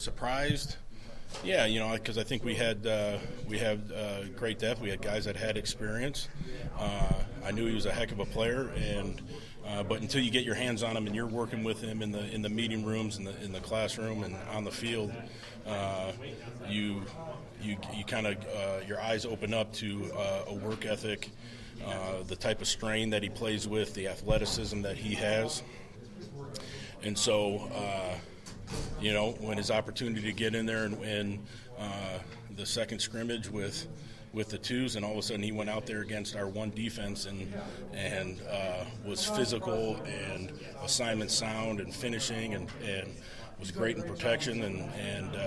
Surprised? Yeah, because I think we had great depth. We had guys that had experience. I knew he was a heck of a player, but until you get your hands on him and you're working with him in the meeting rooms, in the classroom, and on the field, you kind of your eyes open up to a work ethic, the type of strain that he plays with, the athleticism that he has, and so. When his opportunity to get in there and win the second scrimmage with the twos, and all of a sudden he went out there against our one defense and was physical and assignment sound and finishing and was great in protection. And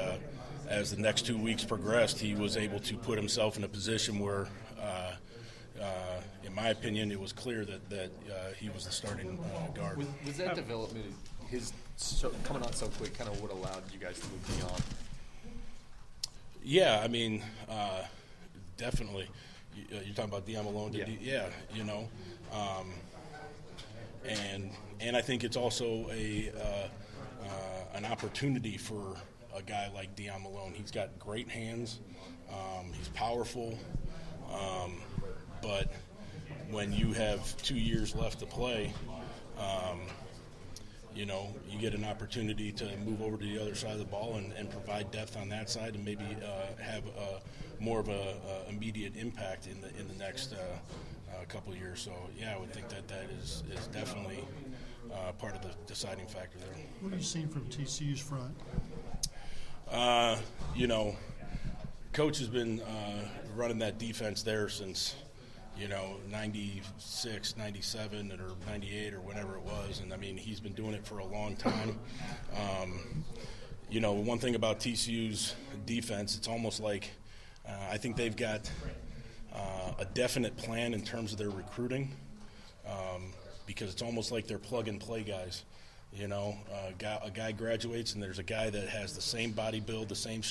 as the next 2 weeks progressed, he was able to put himself in a position where, in my opinion, it was clear that he was the starting guard. Was that development, his coming on so quick, kind of what allowed you guys to move beyond? Yeah, I mean, definitely. You're talking about Deion Malone? Yeah. And I think it's also an opportunity for a guy like Deion Malone. He's got great hands. He's powerful. But when you have 2 years left to play, you get an opportunity to move over to the other side of the ball and provide depth on that side, and maybe have more of a immediate impact in the next couple of years. So yeah, I would think that is definitely part of the deciding factor there. What have you seen from TCU's front? Coach has been running that defense there since 96, 97, or 98, or whatever it was. And, I mean, he's been doing it for a long time. One thing about TCU's defense, it's almost like I think they've got a definite plan in terms of their recruiting, because it's almost like they're plug-and-play guys. A guy graduates, and there's a guy that has the same body build, the same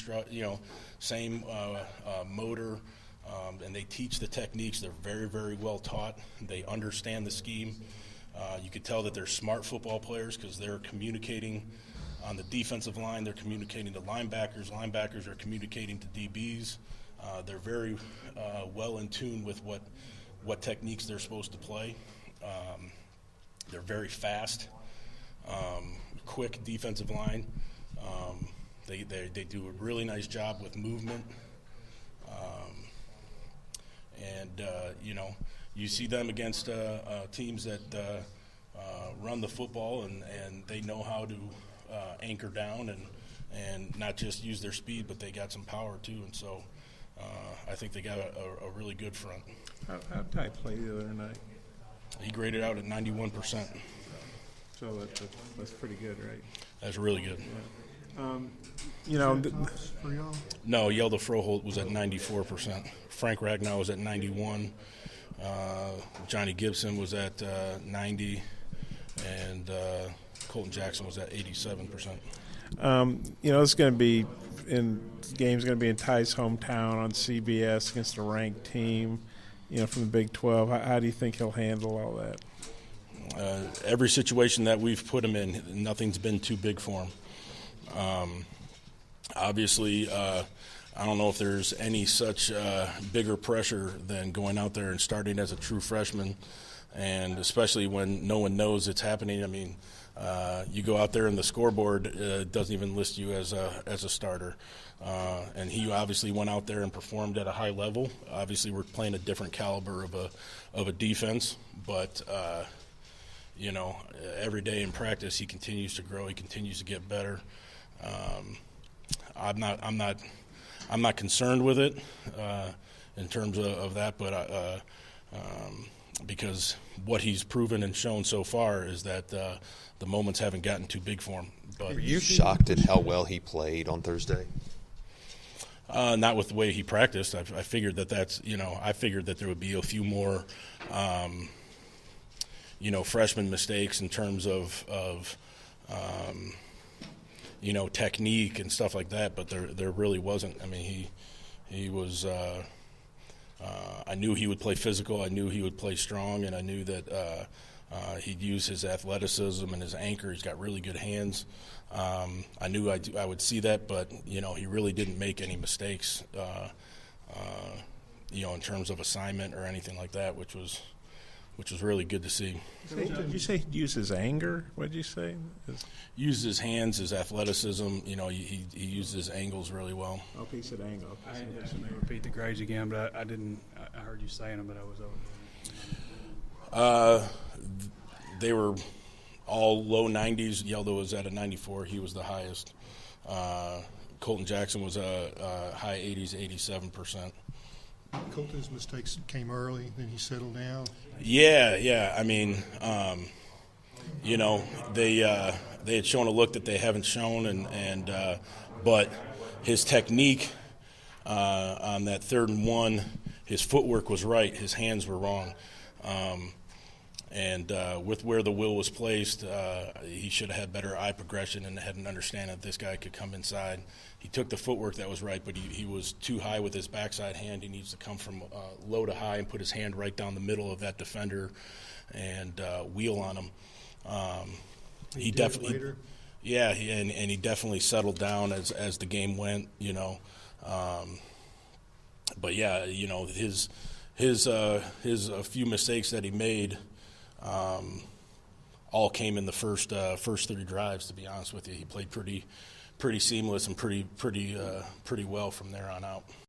same motor, and they teach the techniques. They're very, very well taught. They understand the scheme. You could tell that they're smart football players because they're communicating on the defensive line. They're communicating to linebackers. Linebackers are communicating to DBs. They're very well in tune with what techniques they're supposed to play. They're very fast. Quick defensive line. They do a really nice job with movement. You see them against teams that run the football and they know how to anchor down and not just use their speed, but they got some power too. And so I think they got a really good front. How did Ty play the other night? He graded out at 91%. So that's pretty good, right? That's really good. Yeah. No, Yelda Froholt was at 94%. Frank Ragnow was at 91. Johnny Gibson was at 90, and Colton Jackson was at 87%. It's going to be game's going to be in Ty's hometown on CBS against a ranked team, from the Big 12. How do you think he'll handle all that? Every situation that we've put him in, nothing's been too big for him. Obviously, I don't know if there's any such bigger pressure than going out there and starting as a true freshman, and especially when no one knows it's happening. I mean, you go out there and the scoreboard doesn't even list you as a starter. And he obviously went out there and performed at a high level. Obviously, we're playing a different caliber of a defense, but every day in practice he continues to grow. He continues to get better. I'm not concerned with it in terms of that, but because what he's proven and shown so far is that the moments haven't gotten too big for him. But were you shocked at how well he played on Thursday? Not with the way he practiced. I figured I figured that there would be a few more, freshman mistakes in terms of technique and stuff like that, but there really wasn't. I mean, he was. I knew he would play physical. I knew he would play strong, and I knew that He'd use his athleticism and his anchor. He's got really good hands. I knew I would see that, but he really didn't make any mistakes. In terms of assignment or anything like that, which was really good to see. Did you say he'd use his anger? What did you say? Used his hands, his athleticism. He used his angles really well. Okay, he said angle. I didn't repeat the grades again, but I didn't. I heard you saying them, but I was over. They were all low 90s. Yeldo was at a 94. He was the highest. Colton Jackson was a high 80s, 87%. Colton's mistakes came early, then he settled down. Yeah. I mean, they had shown a look that they haven't shown, but his technique on that 3rd and 1, his footwork was right, his hands were wrong, and with where the wheel was placed, he should have had better eye progression and had an understanding that this guy could come inside. He took the footwork that was right, but he was too high with his backside hand. He needs to come from low to high and put his hand right down the middle of that defender and wheel on him. He definitely, later. Yeah, and he definitely settled down as the game went. But yeah, his a few mistakes that he made. All came in the first 3 drives. To be honest with you, he played pretty seamless and pretty well from there on out.